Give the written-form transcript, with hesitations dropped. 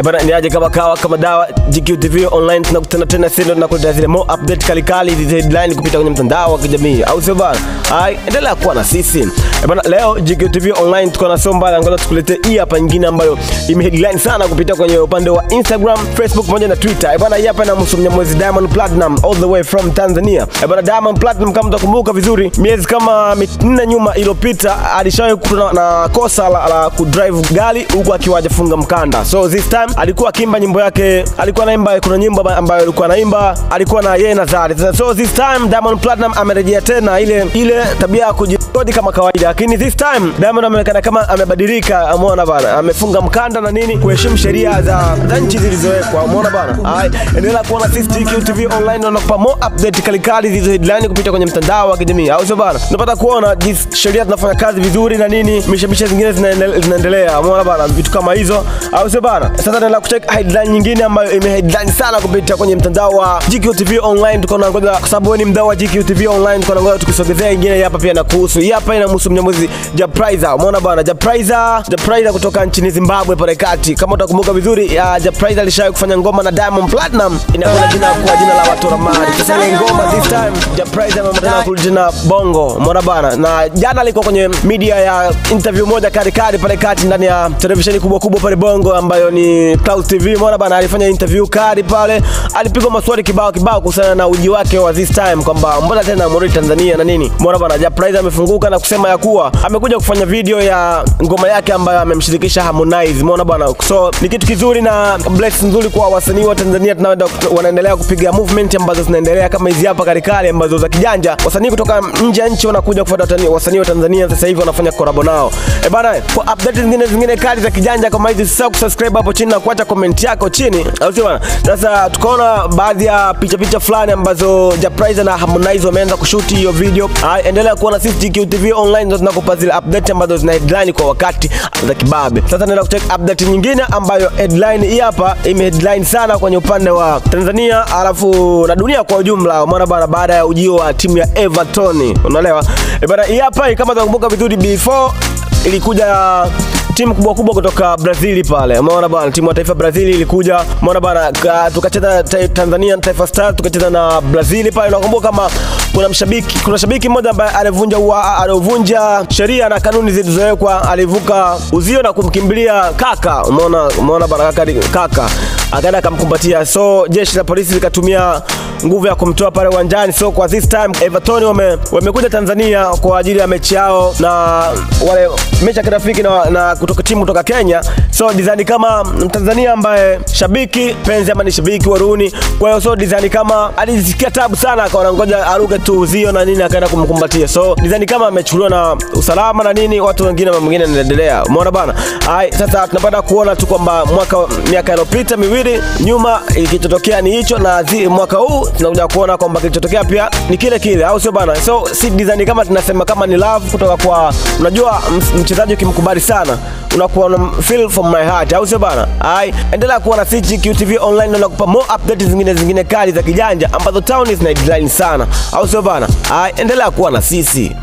Bana niaje kama kawa kama dawa GQTV online tunakutana tena sisi na kuleta zile more update kali hizi headline kupita kwenye mtandao wa kijamii. Au sio bana? Endelea kuwa na sisi. Bana leo GQTV online tuko na somba ngoja tukulete hii hapa nyingine ambayo imeheadline sana kupita kwenye upande wa Instagram, Facebook pamoja na Twitter. Bana hii hapa na Mnyamwezi Diamond Platinum all the way from Tanzania. Bana Diamond Platinum kama mtakumbuka vizuri, miezi kama 4 nyuma iliyopita alishawahi kukutana na kosa la kudrive gari huku akiwa hajafunga mkanda. So this time alikuwa akiimba nyimbo yake, alikuwa anaimba, kuna nyimbo ambayo alikuwa anaimba, alikuwa na yeye na Zari. So this time Diamond Platinum amerejea tena ile tabia ya kujikodi kama kawaida, lakini this time Diamond ameonekana kama amebadilika. Umeona bana, amefunga mkanda na nini, kuheshimu sheria za nchi zilizowekwa. Umeona bana? Endelea kuona sisi GQTV online na nakupa more update kali hizo headline kupita kwenye mtandao wa kijamii. Au sio bana? Unapata kuona jinsi sheria zinafanya kazi vizuri na nini, mishabisha zingine zinaendelea. Umeona bana, vitu kama hizo. Au sio bana? Sasa tunaendelea kucheck headline nyingine ambayo imeheadline sana kupita kwenye mtandao wa GQTV online. Tuko na ngoja kwa sababu wewe ni mdau wa GQTV online, tuko na ngoja tukisogezea nyingine hapa pia na kuhusu. Hii hapa inamhusu Mnyamwezi Japriza. Umeona bana, Japriza kutoka nchini Zimbabwe pale kati. Kama utakumbuka vizuri, Japriza alishawahi kufanya ngoma na Diamond Platinum inakuwa jina la watu ramani. Sasa ile ngoma this time Japriza ameamua kuleta bongo. Umeona bana, na jana alikuwa kwenye media ya interview moja kali pale kati ndani ya televisheni kubwa pale bongo ambayo ni Clouds TV. Umeona bana, alifanya interview kali pale, alipigwa maswali kibao kuhusiana na uji wake wa this time kwamba mbona tena amrudi Tanzania na nini. Umeona bana, Japriza amefunguka na kusema ya kuwa amekuja kufanya video ya ngoma yake ambayo amemshirikisha Harmonize. Umeona bana, so ni kitu kizuri na bless nzuri kwa wasanii wa Tanzania. Wanaendelea kupiga movement ambazo zinaendelea kama hizi hapa kali ambazo za kijanja. Wasanii kutoka nje ya nchi wanakuja kufuata wasanii wa Tanzania sasa hivi wanafanya collab nao. Bana, kwa update zingine kali za kijanja kama hizi, usisahau kusubscribe hapo chini na kuacha comment yako chini. Au sio bana? Sasa tukaona baadhi ya picha fulani ambazo Japriza na Harmonize wameanza kushoot hiyo video. Endelea kuona sisi GQTV online ndio tunakupa zile update ambazo zina headline kwa wakati za kibabe. Sasa naenda kucheck update nyingine ambayo headline hii hapa imeheadline sana kwenye upande wa Tanzania alafu na dunia kwa ujumla. Umeona bana, baada ya ujio wa timu ya Everton. Unaelewa? Bana hii hapa kama utakumbuka vizuri, before ilikuja timu kubwa kutoka Brazil pale. Umeona bana, timu ya taifa Brazil ilikuja. Umeona bana, tukacheza Tanzania Taifa Stars tukacheza na Brazil pale. Nakumbuka kama kuna shabiki mmoja ambaye alivunja sheria na kanuni zilizowekwa, alivuka uzio na kumkimbilia kaka. Umeona bana, kaka akaenda akamkumbatia. So jeshi la polisi likatumia nguvu ya kumtoa pale uwanjani. So kwa this time Everton wamekuja Tanzania kwa ajili ya mechi yao na wale mechi ya kirafiki na kutoka timu kutoka Kenya. So design kama Tanzania ambaye shabiki penzi ama ni shabiki wa Rooney, kwa hiyo so design kama alisikia tabu sana, akaona ngoja aruke tu uzio na nini, akaenda kumkumbatia. So design kama amechukuliwa na usalama na nini, watu wengine wanaendelea. Umeona bana? Sasa tunapata kuona tu kwamba miaka iliyopita miwili nyuma kilichotokea ni hicho, na mwaka huu tunakuja kuona kwamba kilichotokea pia ni kile. Au sio bana? So si design kama tunasema kama ni love kutoka kwa, unajua mchezaji ukimkubali sana unakuwa feel from my heart. Au sio bana? Endelea kuona GQTV online na nakupa more updates zingine kali za kijanja ambazo town is na headline sana. Au sio bana? Endelea kuwa na sisi.